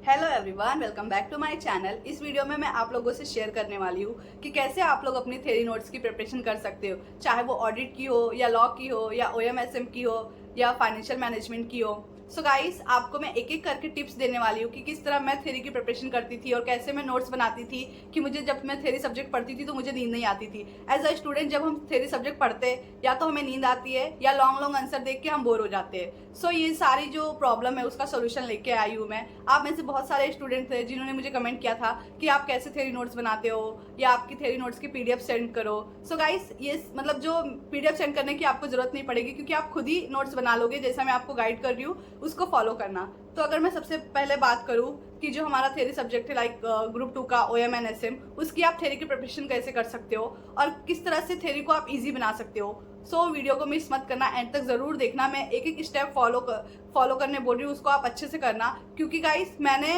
Hello everyone, welcome back to my channel. इस video में मैं आप लोगों से शेयर करने वाली हूँ कि कैसे आप लोग अपनी थ्योरी नोट्स की प्रिपरेशन कर सकते हो, चाहे वो ऑडिट की हो या लॉ की हो या ओएमएसएम की हो या फाइनेंशियल मैनेजमेंट की हो। सो गाइस, आपको मैं एक एक करके टिप्स देने वाली हूँ कि किस तरह मैं थ्योरी की प्रिपरेशन करती थी और कैसे मैं नोट्स बनाती थी कि मुझे जब मैं थ्योरी सब्जेक्ट पढ़ती थी तो मुझे नींद नहीं आती थी। एज अ स्टूडेंट जब हम थ्योरी सब्जेक्ट पढ़ते या तो हमें नींद आती है या लॉन्ग लॉन्ग आंसर देख के हम बोर हो जाते हैं। सो ये सारी जो प्रॉब्लम है उसका सोल्यूशन लेके आई हूँ मैं। आप में से बहुत सारे स्टूडेंट थे जिन्होंने मुझे कमेंट किया था कि आप कैसे थ्योरी नोट्स बनाते हो या आपकी थ्योरी नोट्स की पीडीएफ सेंड करो। सो गाइस, ये मतलब जो पीडीएफ सेंड करने की आपको जरूरत नहीं पड़ेगी क्योंकि आप खुद ही नोट्स बना लोगे। जैसा मैं आपको गाइड कर रही हूँ उसको फॉलो करना। तो अगर मैं सबसे पहले बात करूँ कि जो हमारा थ्योरी सब्जेक्ट है लाइक ग्रुप 2 का ओएमएनएसएम, उसकी आप थ्योरी की प्रिपरेशन कैसे कर सकते हो और किस तरह से थ्योरी को आप इजी बना सकते हो। सो वीडियो को मिस मत करना, एंड तक जरूर देखना। मैं एक एक स्टेप फॉलो करने बोल रही हूँ, उसको आप अच्छे से करना क्योंकि गाइस मैंने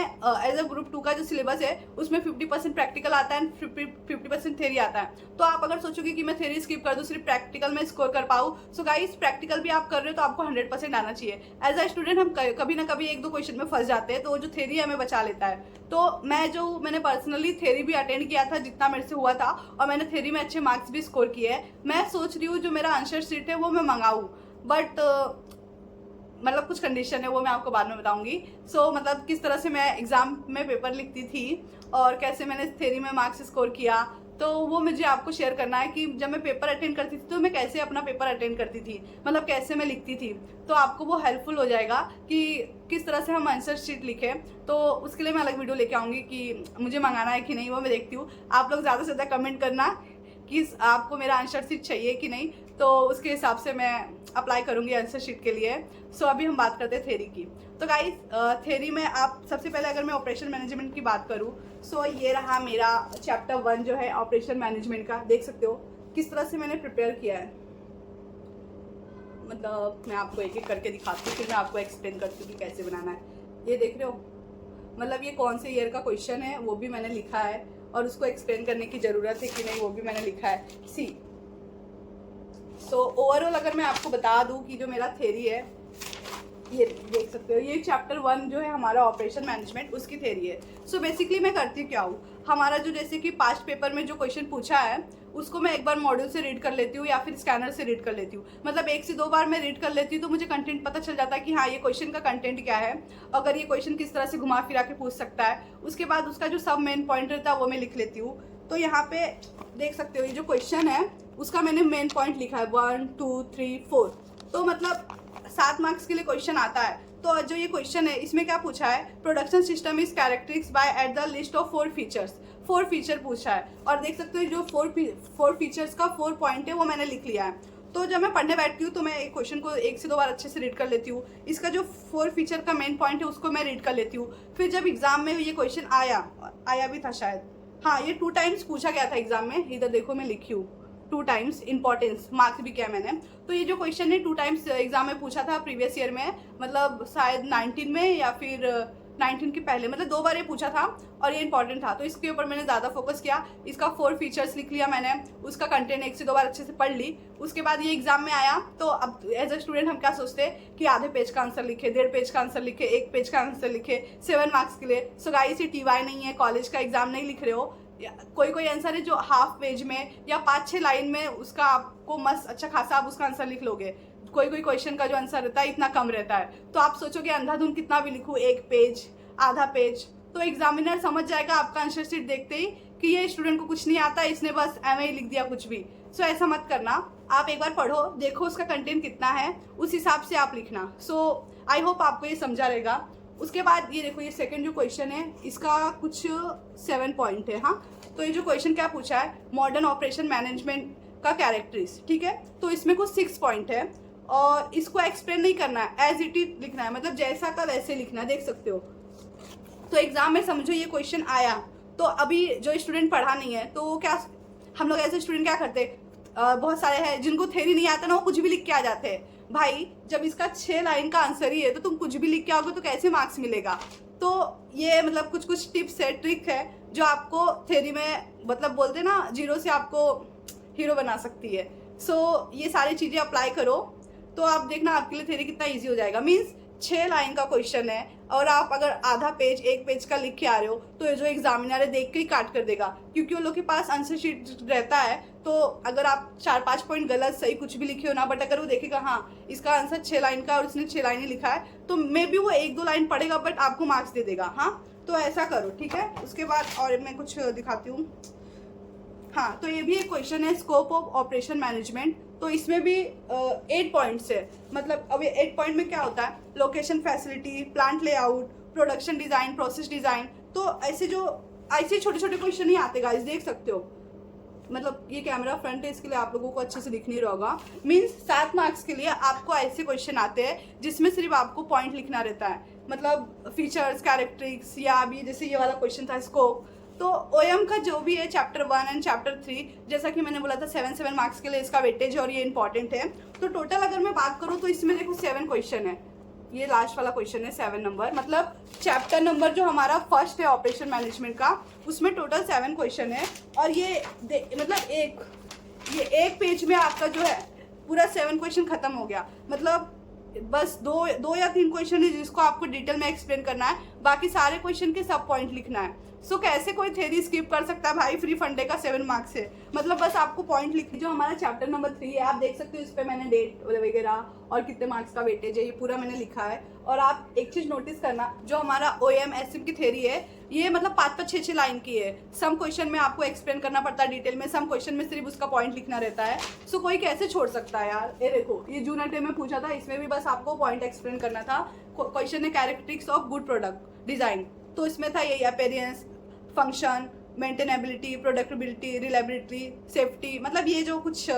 एज अ ग्रुप 2 का जो सिलेबस है उसमें 50% प्रैक्टिकल आता है एंड 50% थ्योरी आता है। तो आप अगर सोचोगे कि मैं थ्योरी स्किप कर दूँ सिर्फ प्रैक्टिकल में स्कोर कर पाऊँ, सो गाइस प्रैक्टिकल भी आप कर रहे हो तो आपको 100% आना चाहिए। एज अ स्टूडेंट हम कभी ना कभी एक दो क्वेश्चन में फंस जाते हैं, तो वो जो थ्योरी हमें बचा लेता है। तो मैंने पर्सनली थ्योरी भी अटेंड किया था जितना मेरे से हुआ था, और मैंने थ्योरी में अच्छे मार्क्स भी स्कोर किए हैं। मैं सोच रही हूँ जो मेरा आंसर शीट है वो मैं मंगाऊँ, बट मतलब कुछ कंडीशन है, वो मैं आपको बाद में बताऊंगी। सो मतलब किस तरह से मैं एग्जाम में पेपर लिखती थी और कैसे मैंने थ्योरी में मार्क्स स्कोर किया, तो वो मुझे आपको शेयर करना है कि जब मैं पेपर अटेंड करती थी तो मैं कैसे अपना पेपर अटेंड करती थी, मतलब कैसे मैं लिखती थी। तो आपको वो हेल्पफुल हो जाएगा कि किस तरह से हम आंसर शीट लिखें। तो उसके लिए मैं अलग वीडियो लेके आऊँगी कि मुझे मंगाना है कि नहीं, वो मैं देखती हूँ। आप लोग ज़्यादा से ज़्यादा कमेंट करना कि आपको मेरा आंसर शीट चाहिए कि नहीं, तो उसके हिसाब से मैं अप्लाई करूँगी आंसर शीट के लिए। सो अभी हम बात करते हैं थ्योरी की। तो गाइस, थ्योरी में आप सबसे पहले अगर मैं ऑपरेशन मैनेजमेंट की बात करूँ, सो ये रहा मेरा चैप्टर 1 जो है ऑपरेशन मैनेजमेंट का। देख सकते हो किस तरह से मैंने प्रिपेयर किया है। मतलब मैं आपको एक एक करके दिखाती हूँ, फिर मैं आपको एक्सप्लेन करती हूँ कि कैसे बनाना है। ये देख रहे हो, मतलब ये कौन से ईयर का क्वेश्चन है वो भी मैंने लिखा है, और उसको एक्सप्लेन करने की ज़रूरत है कि नहीं वो भी मैंने लिखा है। सी सो ओवरऑल अगर मैं आपको बता दूं कि जो मेरा थ्योरी है, ये देख सकते हो, ये चैप्टर 1 जो है हमारा ऑपरेशन मैनेजमेंट, उसकी थ्योरी है। सो बेसिकली मैं करती क्या हूँ, हमारा जो जैसे कि पास्ट पेपर में जो क्वेश्चन पूछा है उसको मैं एक बार मॉड्यूल से रीड कर लेती हूँ या फिर स्कैनर से रीड कर लेती हूँ। मतलब 1 से 2 बार मैं रीड कर लेती हूँ तो मुझे कंटेंट पता चल जाता है कि हाँ ये क्वेश्चन का कंटेंट क्या है, अगर ये क्वेश्चन किस तरह से घुमा फिरा के पूछ सकता है। उसके बाद उसका जो सब मेन पॉइंट रहता है वो मैं लिख लेती हूँ। तो यहाँ पे देख सकते हो ये जो क्वेश्चन है उसका मैंने मेन पॉइंट लिखा है 1 2 3 4। तो मतलब 7 मार्क्स के लिए क्वेश्चन आता है। तो जो ये क्वेश्चन है इसमें क्या पूछा है, production system is characteristics by at the list of 4 features. 4 feature पूछा है और देख सकते हो जो 4 फीचर्स का 4 पॉइंट है वो मैंने लिख लिया है। तो जब मैं पढ़ने बैठती हूँ तो मैं एक क्वेश्चन को 1 से 2 बार अच्छे से रीड कर लेती हूँ, इसका जो 4 फीचर का मेन पॉइंट है उसको मैं रीड कर लेती हूँ। फिर जब एग्जाम में ये क्वेश्चन आया भी था शायद, हाँ ये 2 टाइम्स पूछा गया था एग्जाम में, इधर देखो मैं लिखी हूँ 2 टाइम्स, इंपॉर्टेंस मार्क्स भी किया मैंने। तो ये जो क्वेश्चन है 2 टाइम्स एग्जाम में पूछा था प्रीवियस ईयर में, मतलब शायद 19 में या फिर 19 के पहले, मतलब 2 बार ये पूछा था और ये इंपॉर्टेंट था। तो इसके ऊपर मैंने ज़्यादा फोकस किया, इसका 4 फीचर्स लिख लिया मैंने, उसका कंटेंट 1 से 2 बार अच्छे से पढ़ ली। उसके बाद ये एग्जाम में आया तो अब एज अ स्टूडेंट हम क्या सोचते हैं कि आधे पेज का आंसर लिखे, 1.5 पेज का आंसर लिखे, 1 पेज का आंसर लिखे 7 मार्क्स के लिए। सो गाइस, ये टीवाई नहीं है, कॉलेज का एग्जाम नहीं लिख रहे हो। कोई आंसर है जो हाफ पेज में या 5-6 लाइन में उसका आपको मस्त अच्छा खासा आप उसका आंसर लिख लोगे। कोई क्वेश्चन का जो आंसर रहता है इतना कम रहता है, तो आप सोचोगे अंधाधुंध कितना भी लिखूं, 1 पेज आधा पेज, तो एग्जामिनर समझ जाएगा आपका आंसर शीट देखते ही कि ये स्टूडेंट को कुछ नहीं आता, इसने बस एमए लिख दिया कुछ भी। सो ऐसा मत करना, आप एक बार पढ़ो, देखो उसका कंटेंट कितना है, उस हिसाब से आप लिखना। सो आई होप आपको ये समझा रहेगा। उसके बाद ये देखो, ये सेकंड जो क्वेश्चन है इसका कुछ 7 पॉइंट है। हाँ, तो ये जो क्वेश्चन क्या पूछा है, मॉडर्न ऑपरेशन मैनेजमेंट का कैरेक्टरिस्टिक्स, ठीक है। तो इसमें कुछ 6 पॉइंट है और इसको एक्सप्लेन नहीं करना है, एज इट इज लिखना है, मतलब जैसा का वैसे लिखना है, देख सकते हो। तो एग्जाम में समझो ये क्वेश्चन आया, तो अभी जो स्टूडेंट पढ़ा नहीं है तो क्या हम लोग ऐसे स्टूडेंट क्या करते हैं, बहुत सारे हैं जिनको थ्योरी नहीं आता ना, वो कुछ भी लिख के आ जाते हैं। भाई जब इसका 6 लाइन का आंसर ही है तो तुम कुछ भी लिख के आओगे तो कैसे मार्क्स मिलेगा। तो ये मतलब कुछ टिप्स है, ट्रिक है जो आपको थ्योरी में मतलब बोलते ना 0 से आपको हीरो बना सकती है। सो ये सारी चीज़ें अप्लाई करो तो आप देखना आपके लिए थ्योरी कितना ईजी हो जाएगा। मीन्स 6 लाइन का क्वेश्चन है और आप अगर आधा पेज 1 पेज का लिख के आ रहे हो तो ये जो एग्जामिनर है देख के ही काट कर देगा, क्योंकि उन लोग के पास आंसर शीट रहता है। तो अगर आप 4-5 पॉइंट गलत सही कुछ भी लिखे हो ना, बट अगर वो देखेगा हाँ इसका आंसर 6 लाइन का और उसने 6 लाइन ही लिखा है, तो मे बी वो 1-2 लाइन पढ़ेगा बट आपको मार्क्स दे देगा। हाँ, तो ऐसा करो, ठीक है। उसके बाद और मैं कुछ दिखाती हूँ। हाँ, तो ये भी एक क्वेश्चन है, स्कोप ऑफ ऑपरेशन मैनेजमेंट। तो इसमें भी 8 पॉइंट्स है। मतलब अब ये 8 पॉइंट में क्या होता है, location facility, plant layout, production design, process design. तो ऐसे छोटे छोटे क्वेश्चन ही आते गाइस, देख सकते हो। मतलब ये कैमरा फ्रंट है, इसके लिए आप लोगों को अच्छे से दिख नहीं रहा होगा। मीन्स 7 मार्क्स के लिए आपको ऐसे क्वेश्चन आते हैं जिसमें सिर्फ आपको पॉइंट लिखना रहता है, मतलब फीचर्स, कैरेक्टरिस्टिक्स, या अभी जैसे ये वाला क्वेश्चन था स्कोप। तो ओएम का जो भी है चैप्टर 1 एंड चैप्टर 3, जैसा कि मैंने बोला था 7 मार्क्स के लिए इसका वेटेज और ये इंपॉर्टेंट है। तो टोटल अगर मैं बात करूँ तो इसमें देखो 7 क्वेश्चन है। ये लास्ट वाला क्वेश्चन है 7 नंबर, मतलब चैप्टर नंबर जो हमारा फर्स्ट है ऑपरेशन मैनेजमेंट का, उसमें टोटल 7 क्वेश्चन है। और ये मतलब एक पेज में आपका जो है पूरा 7 क्वेश्चन खत्म हो गया। मतलब बस दो या 3 क्वेश्चन है जिसको आपको डिटेल में एक्सप्लेन करना है, बाकी सारे क्वेश्चन के सब पॉइंट लिखना है। सो कैसे कोई थ्योरी स्किप कर सकता है भाई, फ्री फंडे का 7 मार्क्स है। मतलब बस आपको पॉइंट लिख, जो हमारा चैप्टर नंबर 3 है आप देख सकते हो, इस पर मैंने डेट वगैरह और कितने मार्क्स का वेटेज है ये पूरा मैंने लिखा है। और आप एक चीज नोटिस करना, जो हमारा ओएम एसएम की थ्योरी है ये मतलब 5-5, 6-6 लाइन की है। सम क्वेश्चन में आपको एक्सप्लेन करना पड़ता है डिटेल में, सम क्वेश्चन में सिर्फ उसका पॉइंट लिखना रहता है। सो कोई कैसे छोड़ सकता है यार। ये देखो, ये जून अटे में पूछा था, इसमें भी बस आपको पॉइंट एक्सप्लेन करना था। क्वेश्चन है characteristics of good product design, तो इसमें था ये appearance, function, maintainability, productibility, reliability, safety. मतलब ये जो कुछ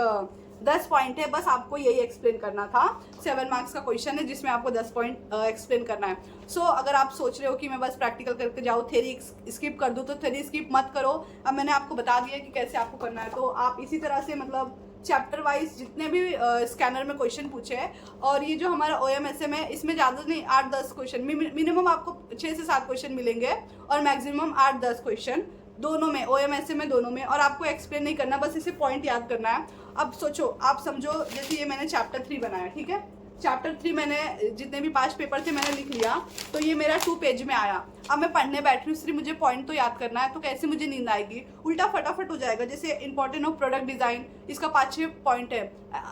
10 पॉइंट है, बस आपको यही एक्सप्लेन करना था। 7 मार्क्स का क्वेश्चन है जिसमें आपको 10 पॉइंट एक्सप्लेन करना है। सो अगर आप सोच रहे हो कि मैं बस प्रैक्टिकल करके जाऊँ, थ्योरी स्किप कर दूँ, तो थ्योरी स्किप मत करो। अब मैंने आपको बता दिया कि कैसे आपको करना है। तो आप इसी तरह से मतलब चैप्टर वाइज जितने भी स्कैनर में क्वेश्चन पूछे हैं, और ये जो हमारा OMSM है इसमें ज़्यादा नहीं 8-10 क्वेश्चन, मिनिमम आपको 6 से 7 क्वेश्चन मिलेंगे और मैक्सिमम 8-10 क्वेश्चन दोनों में, OMSM में दोनों में। और आपको एक्सप्लेन नहीं करना, बस इसे पॉइंट याद करना है। अब सोचो, आप समझो जैसे ये मैंने चैप्टर 3 बनाया, ठीक है। चैप्टर 3 मैंने जितने भी 5 पेपर थे मैंने लिख लिया, तो ये मेरा 2 पेज में आया। अब मैं पढ़ने बैठ रही हूँ, सिर्फ मुझे पॉइंट तो याद करना है, तो कैसे मुझे नींद आएगी, उल्टा फटाफट हो जाएगा। जैसे इंपॉर्टेंट ऑफ प्रोडक्ट डिजाइन, इसका 5-6 पॉइंट है।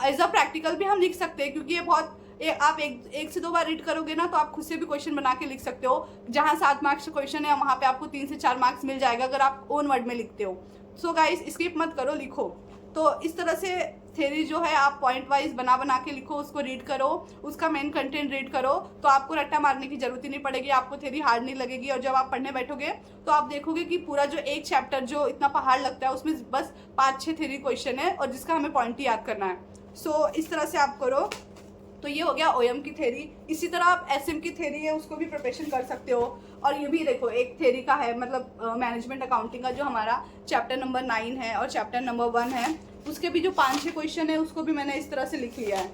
एज अ प्रैक्टिकल भी हम लिख सकते हैं, क्योंकि ये बहुत आप एक से 2 बार रीड करोगे ना, तो आप खुद से भी क्वेश्चन बना के लिख सकते हो। जहाँ 7 मार्क्स क्वेश्चन है वहाँ पे आपको 3 से 4 मार्क्स मिल जाएगा अगर आप ओन वर्ड में लिखते हो। सो गाइस, स्किप मत करो, लिखो। तो इस तरह से थ्योरी जो है आप पॉइंट वाइज बना के लिखो, उसको रीड करो, उसका मेन कंटेंट रीड करो, तो आपको रट्टा मारने की जरूरत ही नहीं पड़ेगी, आपको थ्योरी हार्ड नहीं लगेगी। और जब आप पढ़ने बैठोगे तो आप देखोगे कि पूरा जो एक चैप्टर जो इतना पहाड़ लगता है उसमें बस 5-6 थ्योरी क्वेश्चन है और जिसका हमें पॉइंट ही याद करना है। सो इस तरह से आप करो। तो ये हो गया ओएम की थ्योरी। इसी तरह आप एसएम की थ्योरी है उसको भी प्रिपरेशन कर सकते हो। और ये भी देखो एक थ्योरी का है, मतलब मैनेजमेंट अकाउंटिंग का जो हमारा चैप्टर नंबर 9 है और चैप्टर नंबर 1 है, उसके भी जो 5-6 क्वेश्चन है उसको भी मैंने इस तरह से लिख लिया है।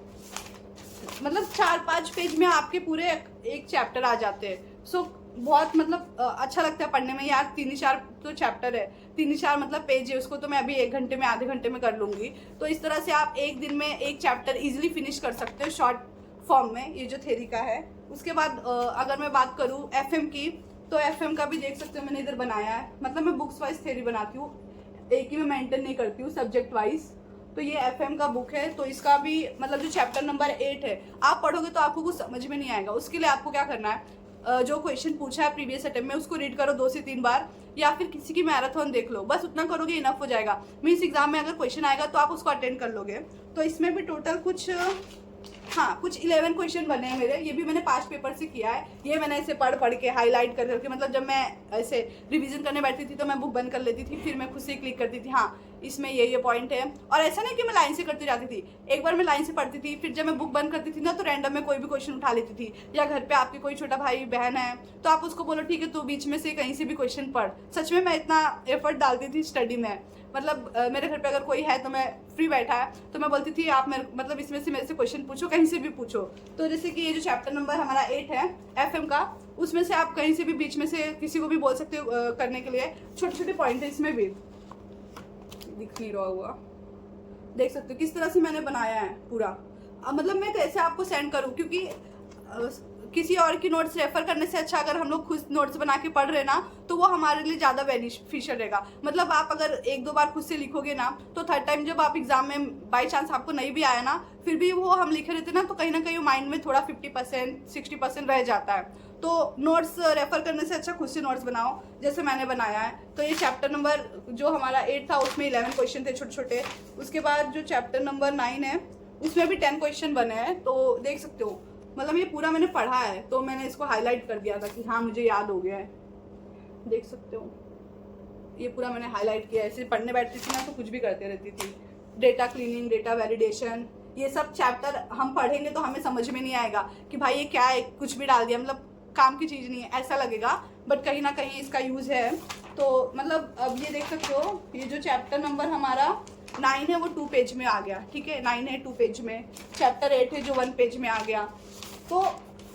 मतलब 4-5 पेज में आपके पूरे एक चैप्टर आ जाते हैं। सो बहुत मतलब अच्छा लगता है पढ़ने में यार। 3-4 तो चैप्टर है, 3-4 मतलब पेज है, उसको तो मैं अभी 1 घंटे में, आधे घंटे में कर लूँगी। तो इस तरह से आप एक दिन में एक चैप्टर इजीली फिनिश कर सकते हो शॉर्ट फॉर्म में। ये जो थ्योरी का है। उसके बाद अगर मैं बात करूँ एफएम की, तो एफएम का भी देख सकते हो मैंने इधर बनाया है। मतलब मैं बुक्स वाइज थ्योरी बनाती हूँ, एक ही में मेंटेन नहीं करती हूँ, सब्जेक्ट वाइज। तो ये एफएम का बुक है, तो इसका भी मतलब जो चैप्टर नंबर 8 है, आप पढ़ोगे तो आपको कुछ समझ में नहीं आएगा। उसके लिए आपको क्या करना है, जो क्वेश्चन पूछा है प्रीवियस अटेम्प्ट में उसको रीड करो 2 से 3 बार, या फिर किसी की मैराथन देख लो, बस उतना करोगे इनफ हो जाएगा। मीन्स एग्जाम में अगर क्वेश्चन आएगा तो आप उसको अटेंड कर लोगे। तो इसमें भी टोटल कुछ 11 क्वेश्चन बने हैं मेरे। ये भी मैंने 5 पेपर से किया है। ये मैंने ऐसे पढ़ के हाईलाइट कर करके, मतलब जब मैं ऐसे रिवीजन करने बैठती थी तो मैं बुक बंद कर लेती थी, फिर मैं खुद से क्लिक करती थी हाँ इसमें ये पॉइंट है। और ऐसा नहीं कि मैं लाइन से करती जाती थी, एक बार मैं लाइन से पढ़ती थी, फिर जब मैं बुक बंद करती थी ना तो रैंडम में कोई भी क्वेश्चन उठा लेती थी। या घर पे आपके कोई छोटा भाई बहन है तो आप उसको बोलो ठीक है तू बीच में से कहीं से भी क्वेश्चन पढ़। सच में मैं इतना एफर्ट डालती थी स्टडी में। मतलब मेरे घर पे अगर कोई है तो मैं फ्री बैठा है तो मैं बोलती थी आप मतलब इसमें से मेरे से क्वेश्चन पूछो, कहीं से भी पूछो। तो जैसे कि ये जो चैप्टर नंबर हमारा 8 है एफएम का, उसमें से आप कहीं से भी बीच में से किसी को भी बोल सकते हो करने के लिए। छोटे छोटे पॉइंट है, इसमें भी दिख नहीं रहा हुआ, देख सकते हो किस तरह से मैंने बनाया है पूरा। मतलब मैं कैसे आपको सेंड करूँ, क्योंकि किसी और की नोट्स रेफर करने से अच्छा अगर हम लोग खुद नोट्स बना के पढ़ रहे ना तो वो हमारे लिए ज़्यादा बेनिफिशियल रहेगा। मतलब आप अगर 1-2 बार खुद से लिखोगे ना तो थर्ड टाइम जब आप एग्जाम में बाई चांस आपको नहीं भी आया ना, फिर भी वो हम लिखे रहते ना तो कहीं ना कहीं माइंड में थोड़ा 50% 60% रह जाता है। तो नोट्स रेफर करने से अच्छा खुद से नोट्स बनाओ जैसे मैंने बनाया है। तो ये चैप्टर नंबर जो हमारा 8 था उसमें 11 क्वेश्चन थे छोटे छोटे। उसके बाद जो चैप्टर नंबर 9 है उसमें भी 10 क्वेश्चन बने हैं। तो देख सकते हो मतलब ये पूरा मैंने पढ़ा है तो मैंने इसको हाईलाइट कर दिया था कि हाँ मुझे याद हो गया है। देख सकते हो ये पूरा मैंने हाईलाइट किया है। ऐसे पढ़ने बैठती थी ना तो कुछ भी करते रहती थी। डेटा क्लीनिंग, डेटा वैलिडेशन, ये सब चैप्टर हम पढ़ेंगे तो हमें समझ में नहीं आएगा कि भाई ये क्या है, कुछ भी डाल दिया, मतलब काम की चीज़ नहीं है ऐसा लगेगा, बट कहीं ना कहीं इसका यूज़ है। तो मतलब अब ये देख सकते हो ये जो चैप्टर नंबर हमारा 9 है वो 2 पेज में आ गया, ठीक है। 9 है 2 पेज में, चैप्टर 8 है जो 1 पेज में आ गया। तो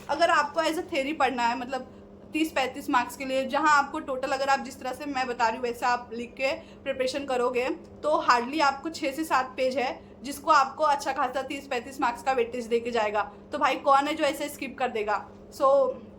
अगर आपको एज अ थ्योरी पढ़ना है मतलब 30-35 मार्क्स के लिए, जहां आपको टोटल अगर आप जिस तरह से मैं बता रही हूँ वैसे आप लिख के प्रिपरेशन करोगे तो हार्डली आपको 6 से 7 पेज है जिसको आपको अच्छा खासा 30-35 मार्क्स का वेटेज दे के जाएगा। तो भाई कौन है जो ऐसे स्किप कर देगा। सो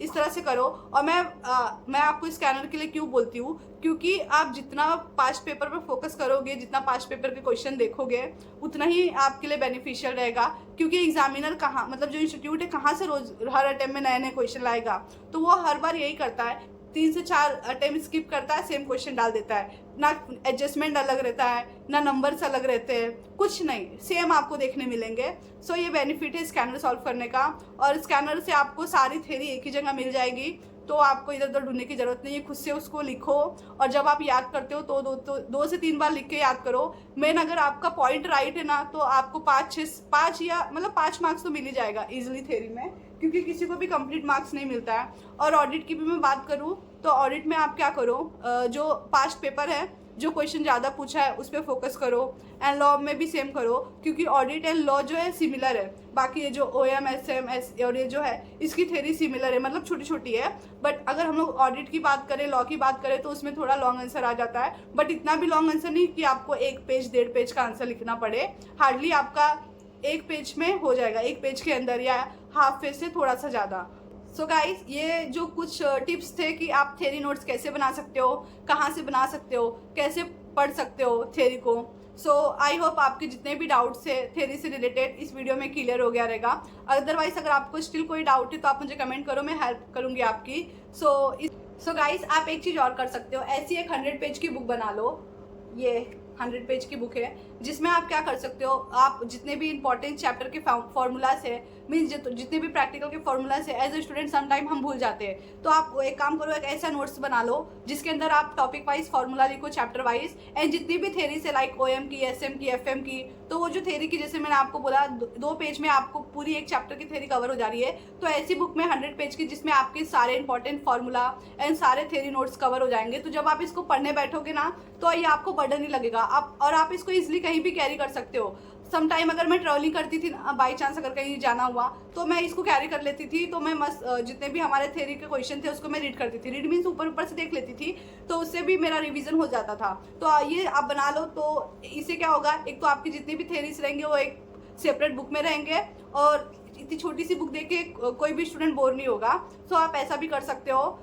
इस तरह से करो। और मैं आपको स्कैनर के लिए क्यों बोलती हूँ, क्योंकि आप जितना पास्ट पेपर पर फोकस करोगे, जितना पास्ट पेपर के क्वेश्चन देखोगे उतना ही आपके लिए बेनिफिशियल रहेगा। क्योंकि एग्जामिनर कहाँ मतलब जो इंस्टीट्यूट है कहाँ से रोज हर अटेम्प्ट में नए नए क्वेश्चन लाएगा, तो वो हर बार यही करता है 3 से 4 अटेम्प्ट स्किप करता है, सेम क्वेश्चन डाल देता है। ना एडजस्टमेंट अलग रहता है, ना नंबर्स अलग रहते हैं, कुछ नहीं, सेम आपको देखने मिलेंगे। सो ये बेनिफिट है स्कैनर सॉल्व करने का। और स्कैनर से आपको सारी थ्योरी एक ही जगह मिल जाएगी, तो आपको इधर उधर ढूंढने की जरूरत नहीं है। खुद से उसको लिखो और जब आप याद करते हो तो 2 से 3 बार लिख के याद करो। मेन अगर आपका पॉइंट राइट है ना तो आपको 5 या मतलब 5 मार्क्स तो मिल ही जाएगा इजिली थ्योरी में, क्योंकि किसी को भी कंप्लीट मार्क्स नहीं मिलता है। और ऑडिट की भी मैं बात करूँ तो ऑडिट में आप क्या करो, जो पास्ट पेपर है जो क्वेश्चन ज़्यादा पूछा है उस पर फोकस करो। एंड लॉ में भी सेम करो, क्योंकि ऑडिट एंड लॉ जो है सिमिलर है। बाकी ये जो OM, SM, और ये जो है इसकी थ्योरी सिमिलर है, मतलब छोटी छोटी है। बट अगर हम लोग ऑडिट की बात करें, लॉ की बात करें तो उसमें थोड़ा लॉन्ग आंसर आ जाता है। बट इतना भी लॉन्ग आंसर नहीं कि आपको 1 पेज 1.5 पेज का आंसर लिखना पड़े। हार्डली आपका 1 पेज में हो जाएगा, 1 पेज के अंदर या हाफ पेज से थोड़ा सा ज़्यादा। सो गाइज ये जो कुछ टिप्स थे कि आप थ्योरी नोट्स कैसे बना सकते हो, कहाँ से बना सकते हो, कैसे पढ़ सकते हो थ्योरी को। सो आई होप आपके जितने भी डाउट्स है थ्योरी से रिलेटेड इस वीडियो में क्लियर हो गया रहेगा। अदरवाइज अगर आपको स्टिल कोई डाउट है तो आप मुझे कमेंट करो, मैं हेल्प करूँगी आपकी। सो गाइज आप एक चीज़ और कर सकते हो, ऐसी एक 100 पेज की बुक बना लो। ये 100 पेज की बुक है जिसमें आप क्या कर सकते हो, आप जितने भी इंपॉर्टेंट चैप्टर के फॉर्मूलाज है, मीन्स जितने भी प्रैक्टिकल के फॉर्मूलाज है, as a student some time हम भूल जाते हैं। तो आप एक काम करो, एक ऐसा नोट्स बना लो जिसके अंदर आप टॉपिक वाइज फॉर्मूला लिखो, चैप्टर वाइज, एंड जितनी भी थ्योरी से लाइक OM की, SM की, FM की, तो वो जो थ्योरी की जैसे मैंने आपको बोला 2 पेज में आपको पूरी एक चैप्टर की थ्योरी कवर हो जा रही है। तो ऐसी बुक में 100 पेज की जिसमें आपके सारे इंपॉर्टेंट फॉर्मूला एंड सारे थ्योरी नोट्स कवर हो जाएंगे। तो जब आप इसको पढ़ने बैठोगे ना तो ये आपको बर्डन नहीं लगेगा। आप इसको इजिली कहीं भी कैरी कर सकते हो। सम टाइम अगर मैं ट्रैवलिंग करती थी ना, बाई चांस अगर कहीं जाना हुआ तो मैं इसको कैरी कर लेती थी। तो मैं मस्त जितने भी हमारे थ्योरी के क्वेश्चन थे उसको मैं रीड करती थी। रीड मीन्स ऊपर से देख लेती थी, तो उससे भी मेरा रिवीजन हो जाता था। तो ये आप बना लो, तो इससे क्या होगा, एक तो आपकी जितनी भी थ्योरीज रहेंगे वो एक सेपरेट बुक में रहेंगे, और इतनी छोटी सी बुक देख के कोई भी स्टूडेंट बोर नहीं होगा। सो आप ऐसा भी कर सकते हो,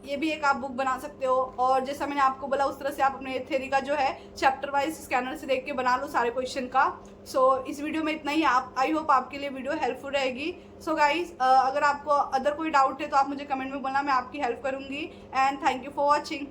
ये भी एक आप बुक बना सकते हो। और जैसा मैंने आपको बोला उस तरह से आप अपने थ्योरी का जो है चैप्टर वाइज स्कैनर से देख के बना लो सारे क्वेश्चन का। सो इस वीडियो में इतना ही। आई होप आपके लिए वीडियो हेल्पफुल रहेगी। सो गाइज अगर आपको अदर कोई डाउट है तो आप मुझे कमेंट में बोलना, मैं आपकी हेल्प करूँगी। And thank you for watching.